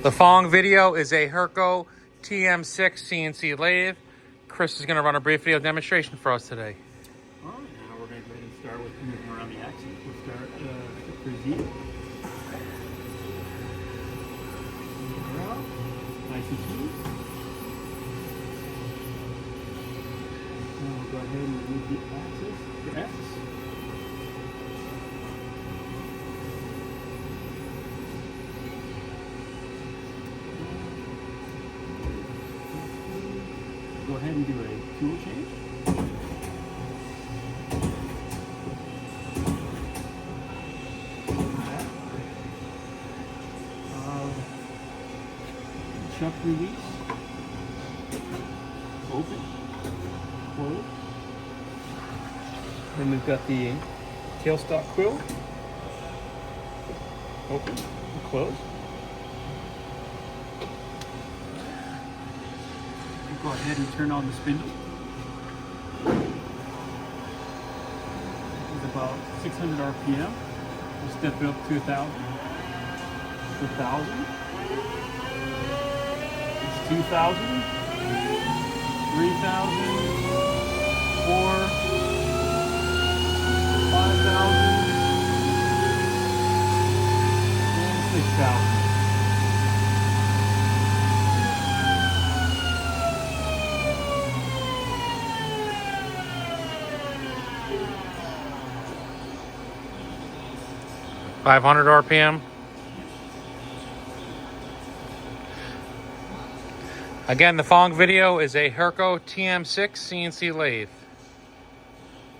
The following video is a HURCO TM-6 CNC lathe. Chris is going to run a brief video demonstration for us today. All right, now we're going to go ahead and start with moving around the axis. We'll start for Z. Nice and smooth. Now we'll go ahead and move the axis for X. Go ahead and do a tool change. Chuck release. Open. Close. Then we've got the tailstock quill. Open and close. Go ahead and turn on the spindle. It's about 600 RPM. We'll step it up to 1,000. 1,000. It's 2,000. 3,000. 4,000. 5,000. And 6,000. .500 RPM. Again, the following video is a HURCO TM-6 CNC lathe.